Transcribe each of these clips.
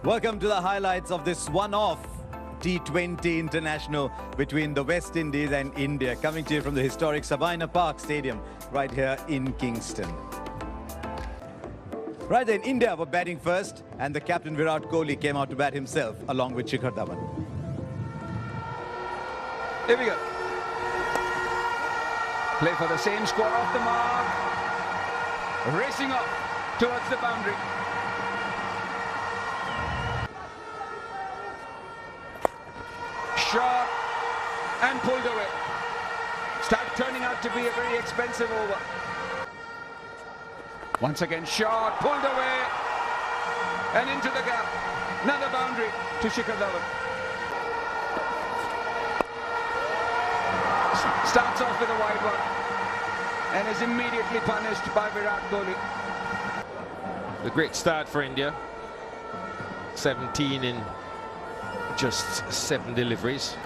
Welcome to the highlights of this one-off T20 international between the West Indies and India, coming to you from the historic Sabina Park Stadium right here in Kingston. Right then, India were batting first, and the captain Virat Kohli came out to bat himself along with Shikhar Dhawan. Here we go. Play for the same squad off the mark. Racing up towards the boundary. Shot and pulled away. Start turning out to be a very expensive over. Once again, shot, pulled away, and into the gap. Another boundary to Shikhar Dhawan. Starts off with a wide one and is immediately punished by Virat Kohli. The great start for India. 17 in just 7 deliveries.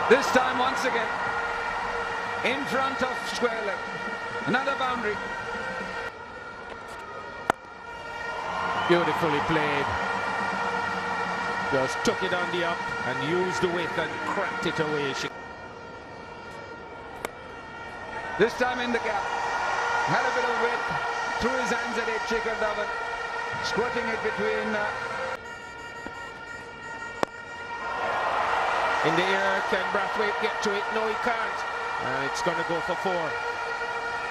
This time once again in front of square leg. Another boundary. Beautifully played. Just took it on the up and used the width and cracked it away. This time in the gap. Had a bit of width. Threw his hands at it, Shikhar Dhawan. Squirting it between. In the air, can Brathwaite get to it? No, he can't. And it's going to go for 4.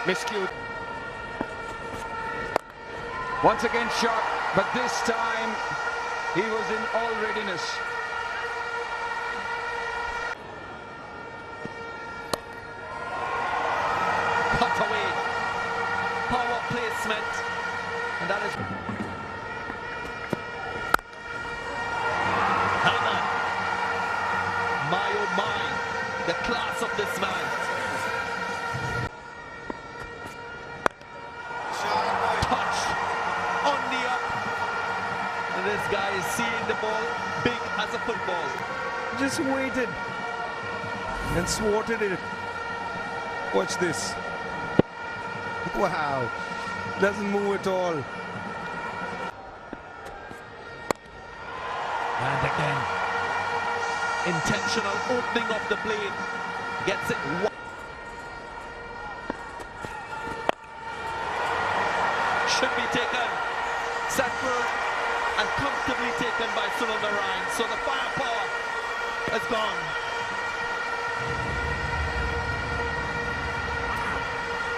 Miscued. Once again shot, but this time he was in all readiness. Cut away. Power placement. And that is... Hammer. My oh my. The class of this man. Touch on the up. And this guy is seeing the ball big as a football. Just waited and swatted it. Watch this. Wow. Doesn't move at all. And again, intentional opening of the blade. Gets it. Should be taken. Central and comfortably taken by Sunil Narine. So the firepower has gone.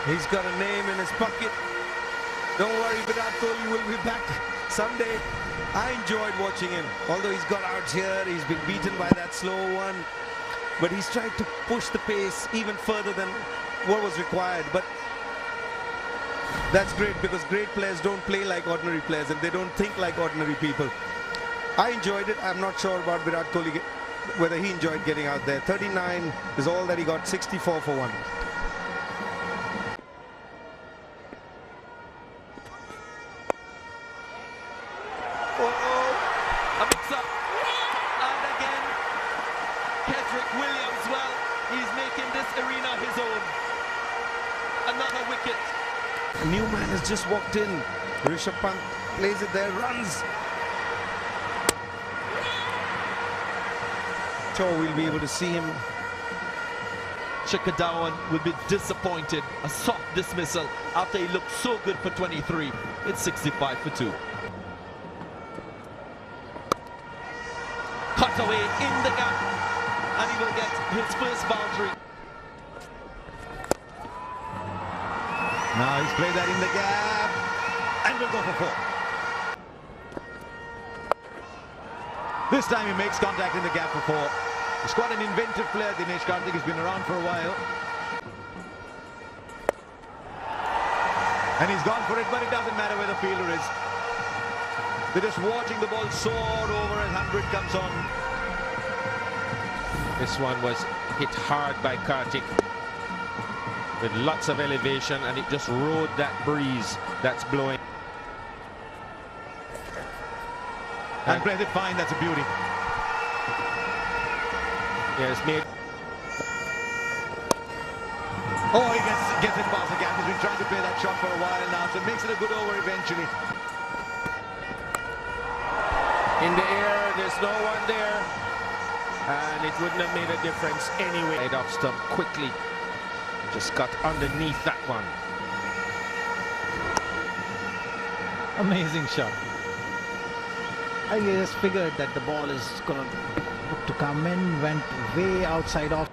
He's got a name in his pocket. Don't worry, Virat Kohli will be back someday. I enjoyed watching him. Although he's got outs here, he's been beaten by that slow one. But he's tried to push the pace even further than what was required. But that's great, because great players don't play like ordinary players and they don't think like ordinary people. I enjoyed it. I'm not sure about Virat Kohli, whether he enjoyed getting out there. 39 is all that he got, 64 for 1. A mix-up. And again, Kedrick Williams, well, he's making this arena his own. Another wicket. A new man has just walked in. Rishabh Pant plays it there, runs. Sure, we'll be able to see him. Shikhar Dhawan will be disappointed. A soft dismissal after he looked so good for 23. It's 65 for 2. Cut away in the gap, and he will get his first boundary. Now he's played that in the gap and will go for 4. This time he makes contact in the gap for 4. He's quite an inventive player, Dinesh Karthik. He's been around for a while. And he's gone for it, but it doesn't matter where the fielder is. They're just watching the ball soar over as 100 comes on. This one was hit hard by Karthik with lots of elevation, and it just rode that breeze that's blowing. And plays it fine. That's a beauty. Yeah, it's made. Oh, he gets it past the gap. He's been trying to play that shot for a while now, so it makes it a good over eventually. In the air, there's no one there. And it wouldn't have made a difference anyway. Head off stump quickly. Just got underneath that one. Amazing shot. I just figured that the ball is going to come in, went way outside off.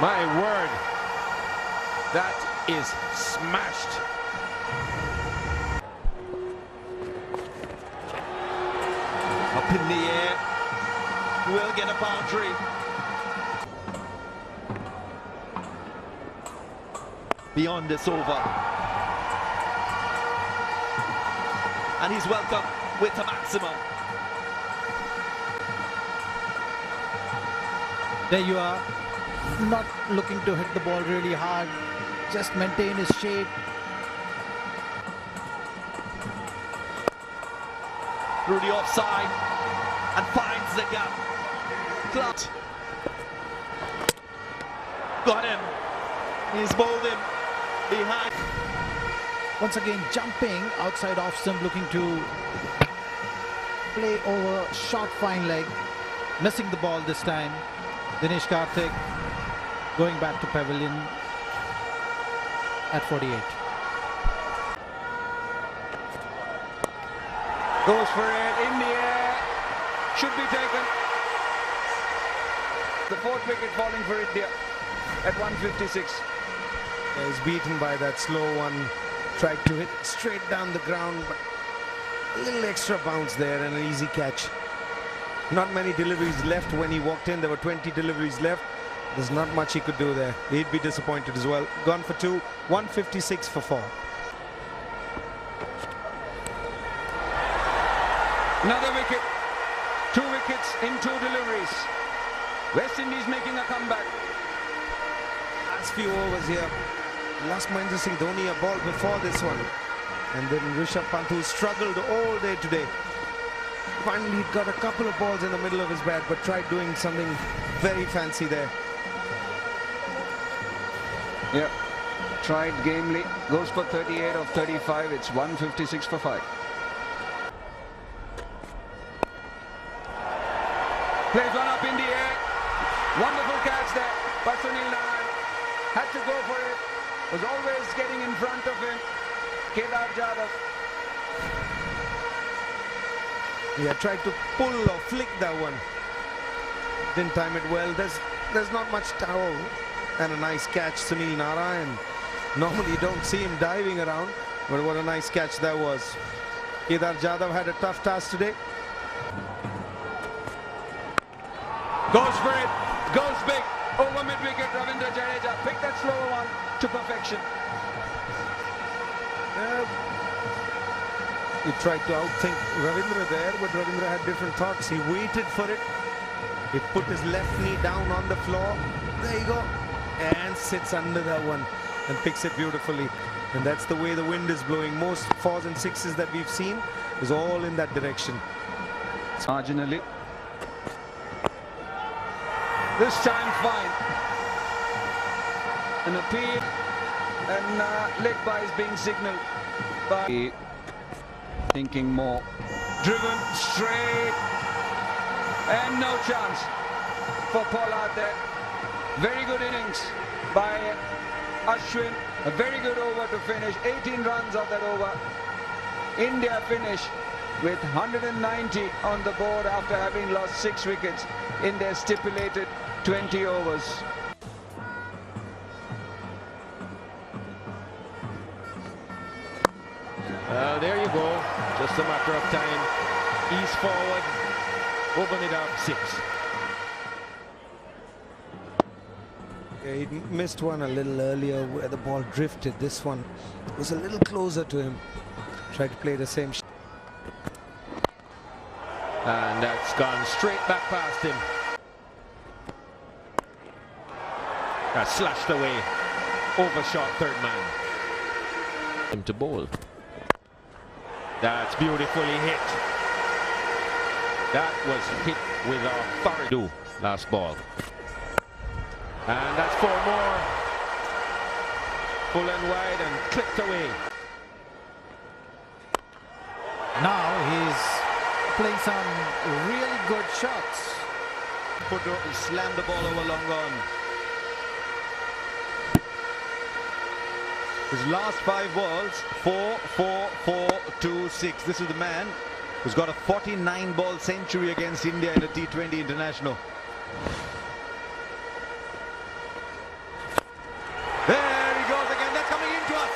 My word, that is smashed. Up in the air, will get a boundary. Beyond this over. And he's welcome with a maximum. There you are, not looking to hit the ball really hard, just maintain his shape. Through the offside and finds the gap. Clark got him. He's bowled him behind. Once again jumping outside off stump, looking to play over short fine leg, missing the ball this time. Dinesh Karthik going back to pavilion at 48. Goes for it in the air. Should be taken. The fourth wicket falling for India at 156. Yeah, he's beaten by that slow one. Tried to hit straight down the ground, but a little extra bounce there and an easy catch. Not many deliveries left when he walked in. There were 20 deliveries left. There's not much he could do there. He'd be disappointed as well. Gone for 2, 156 for 4. Another wicket. 2 wickets in 2 deliveries. West Indies making a comeback. Last few overs here. Last Mahendra Singh Dhoni a ball before this one. And then Rishabh Pant, who struggled all day today. Finally, he got a couple of balls in the middle of his bat, but tried doing something very fancy there. Yep. Tried gamely. Goes for 38 of 35. It's 156 for 5. Plays one up in the air. Wonderful catch there by Sunil Narine. Had to go for it. Was always getting in front of him. Kedar Jadhav. He had tried to pull or flick that one. Didn't time it well. There's not much towel. And a nice catch, Sunil Narine. Normally you don't see him diving around, but what a nice catch that was. Kedar Jadhav had a tough task today. Goes for it. Goes big. Over mid-wicket, Ravindra Jadeja. Pick that slower one to perfection. He tried to outthink Ravindra there, but Ravindra had different thoughts. He waited for it. He put his left knee down on the floor. There you go. And sits under that one and picks it beautifully. And that's the way the wind is blowing. Most 4s and 6s that we've seen is all in that direction. Marginally. This time fine. An appeal and leg by is being signalled by thinking more. Driven straight and no chance for Pollard there. Very good innings by Ashwin. A very good over to finish. 18 runs of that over. India finish with 190 on the board after having lost 6 wickets in their stipulated 20 overs. There you go. Just a matter of time. Ease forward. Open it up. 6. Yeah, he missed one a little earlier where the ball drifted. This one was a little closer to him. Tried to play the same shot. And that's gone straight back past him. That's slashed away. Overshot third man. Him to bowl. That's beautifully hit. That was hit with authority. Last ball. And that's 4 more. Full and wide and clipped away. Now he's playing some really good shots. Slam the ball over long on. His last 5 balls, 4, 4, 4, 2, 6. This is the man who's got a 49-ball century against India in a T20 international. There he goes again. That's coming into us.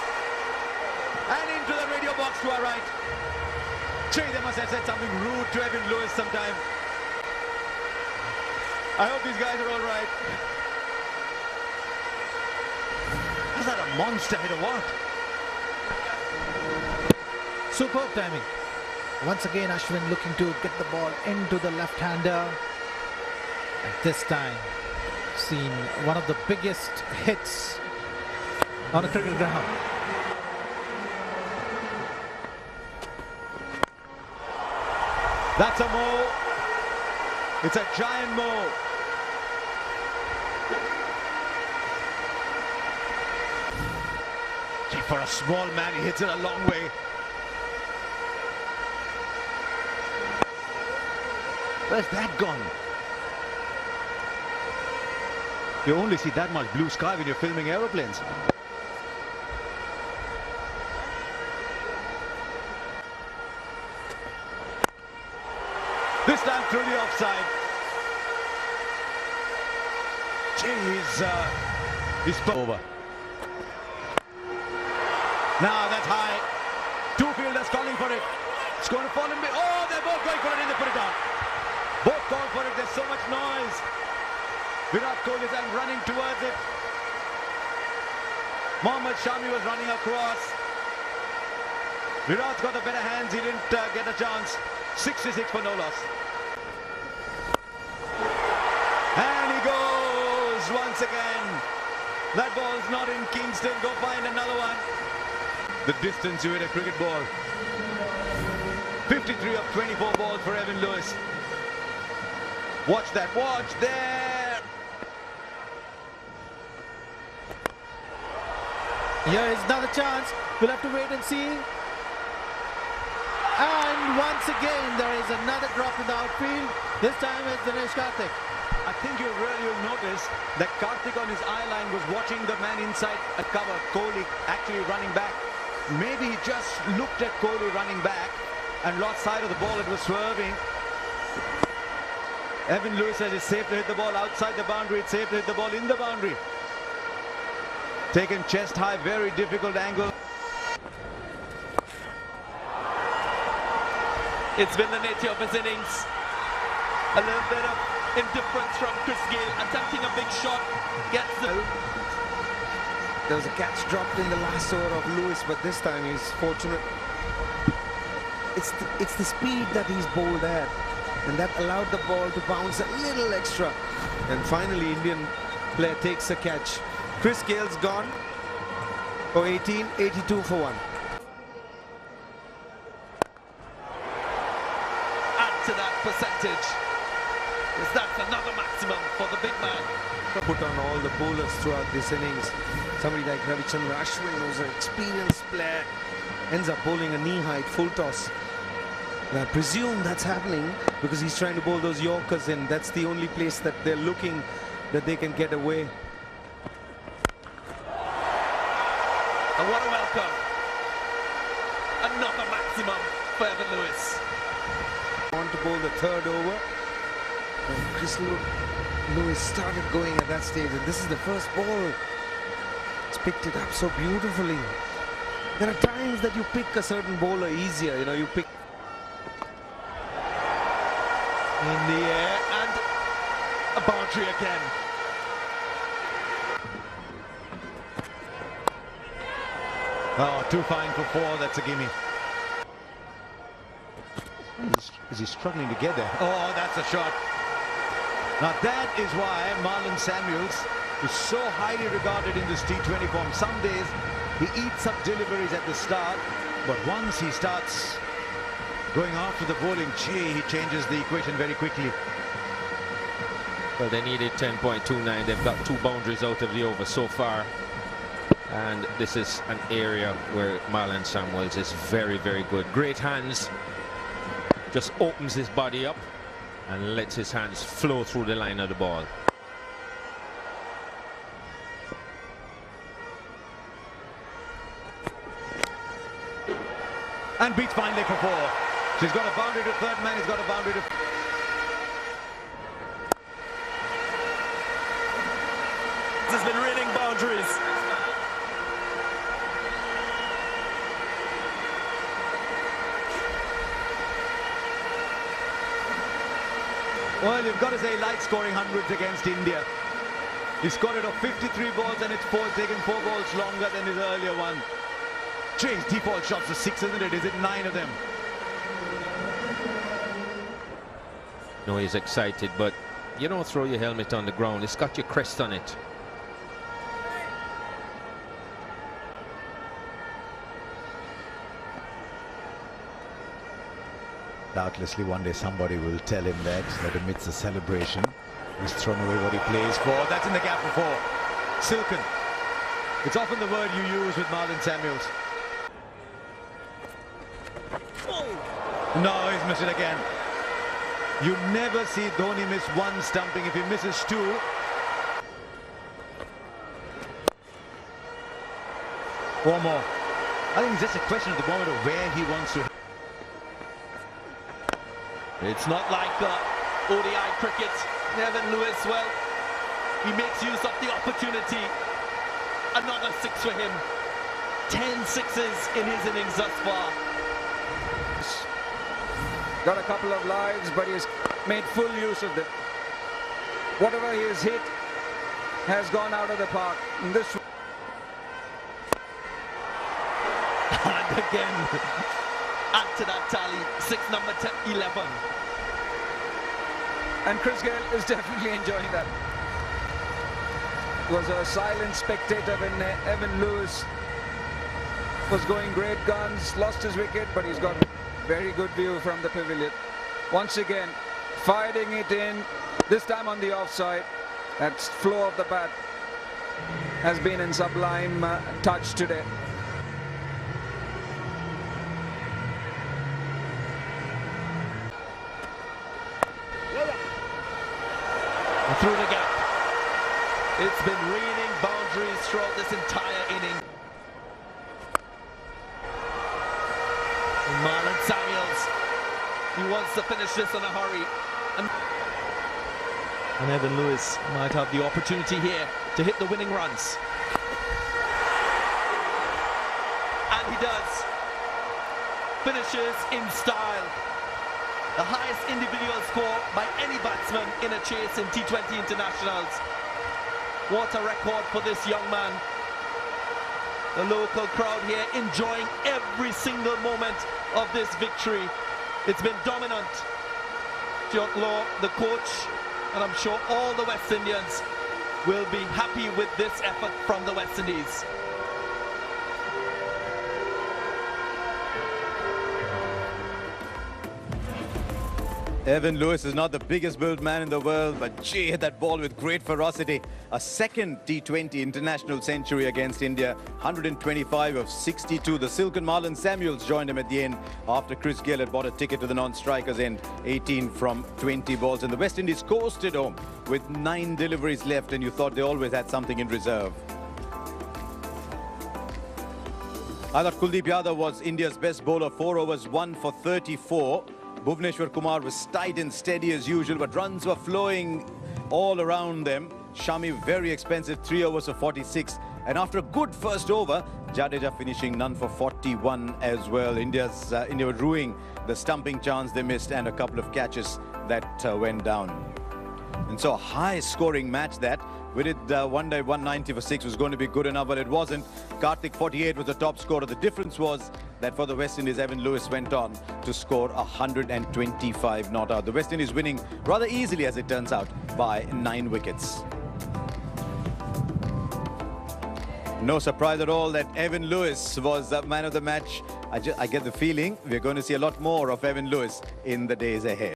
And into the radio box to our right. Gee, they must have said something rude to Evan Lewis sometime. I hope these guys are all right. Is that a monster hit or what? Superb timing. Once again, Ashwin looking to get the ball into the left-hander. And this time, seen one of the biggest hits on a cricket ground. That's a mole. It's a giant mole. For a small man, he hits it a long way. Where's that gone? You only see that much blue sky when you're filming aeroplanes. This time through the offside. He's over. Now that's high. 2 fielders calling for it. It's going to fall in. Oh, they're both going for it and they put it down. Both call for it. There's so much noise. Virat Kohli is running towards it. Mohammad Shami was running across. Virat's got the better hands. He didn't get a chance. 66 for no loss. And he goes once again. That ball's not in Kingston. Go find another one. The distance you hit a cricket ball. 53 of 24 balls for Evan Lewis. Watch that. Watch there. Here is another chance. We'll have to wait and see. And once again, there is another drop in the outfield. This time it's Dinesh Karthik. I think you'll notice that Karthik on his eye line was watching the man inside a cover. Kohli actually running back. Maybe he just looked at Kohli running back and lost sight of the ball. It was swerving. Evan Lewis says it's safe to hit the ball outside the boundary. It's safe to hit the ball in the boundary. Taken chest high, very difficult angle. It's been the nature of his innings. A little bit of indifference from Chris Gayle, attempting a big shot. Gets the... There was a catch dropped in the last over of Lewis, but this time he's fortunate. It's the speed that he's bowled at, and that allowed the ball to bounce a little extra. And finally, Indian player takes the catch. Chris Gayle's gone for 18, 82 for 1. Add to that percentage. Is that another maximum for the big man? Put on all the bowlers throughout this innings. Somebody like Ravichandran Ashwin, who's an experienced player, ends up bowling a knee-height full toss. And I presume that's happening because he's trying to bowl those Yorkers in. That's the only place that they're looking that they can get away. And what a welcome. Another maximum for Evan Lewis. Want to bowl the third over. And Chris Lewis started going at that stage, and this is the first ball. It's picked it up so beautifully. There are times that you pick a certain bowler easier, you know, you pick in the air and a boundary again. Oh, too fine for 4. That's a gimme. Is he struggling to get there? Oh, that's a shot. Now that is why Marlon Samuels is so highly regarded in this T20 form. Some days he eats up deliveries at the start, but once he starts going after the bowling, he changes the equation very quickly. Well, they needed 10.29. They've got 2 boundaries out of the over so far. And this is an area where Marlon Samuels is very, very good. Great hands, just opens his body up and lets his hands flow through the line of the ball. And beats fine leg for 4. So he's got a boundary to third man, he's got a boundary to... This has been raining boundaries. Well, you've got to say light scoring hundreds against India. He scored it off 53 balls and it's taken 4 balls longer than his earlier one. His default shots are 6, isn't it? Is it 9 of them? No, he's excited, but you don't throw your helmet on the ground. It's got your crest on it. Doubtlessly one day somebody will tell him that amidst the celebration, he's thrown away what he plays for. That's in the gap for 4. Silken. It's often the word you use with Marlon Samuels. No, he's missed it again. You never see Dhoni miss 1 stumping. If he misses 2. One more. I think it's just a question at the moment of where he wants to. It's not like ODI cricket. Evan Lewis, well, he makes use of the opportunity. Another 6 for him. 10 sixes in his innings thus far. Got a couple of lives, but he's made full use of them. Whatever he has hit has gone out of the park. And this and again, add to that tally, 6 number 10, 11. And Chris Gayle is definitely enjoying that. Was a silent spectator when Evan Lewis was going great guns, lost his wicket, but he's got very good view from the pavilion. Once again, firing it in, this time on the offside. That flow of the bat has been in sublime touch today. Through the gap. It's been raining boundaries throughout this entire inning. Marlon Samuels, he wants to finish this in a hurry. And Evan Lewis might have the opportunity here to hit the winning runs. And he does. Finishes in style. The highest individual score by any batsman in a chase in T20 internationals. What a record for this young man. The local crowd here enjoying every single moment of this victory. It's been dominant. Stuart Law, the coach, and I'm sure all the West Indians will be happy with this effort from the West Indies. Evan Lewis is not the biggest built man in the world, but gee, hit that ball with great ferocity. A second T20 international century against India, 125 of 62. The silken Marlon Samuels joined him at the end after Chris Gayle had bought a ticket to the non-strikers end, 18 from 20 balls. And the West Indies coasted home with 9 deliveries left, and you thought they always had something in reserve. I thought Kuldeep Yadav was India's best bowler, 4 overs, 1 for 34. Bhuvneshwar Kumar was tight and steady as usual, but runs were flowing all around them. Shami, very expensive, 3 overs for 46. And after a good first over, Jadeja finishing none for 41 as well. India were ruining the stumping chance they missed and a couple of catches that went down. And so a high-scoring match that. We did one day 190 for 6 was going to be good enough, but it wasn't. Karthik 48 was the top scorer. The difference was that for the West Indies, Evan Lewis went on to score 125 not out. The West Indies winning rather easily, as it turns out, by 9 wickets. No surprise at all that Evan Lewis was the man of the match. I get the feeling we're going to see a lot more of Evan Lewis in the days ahead.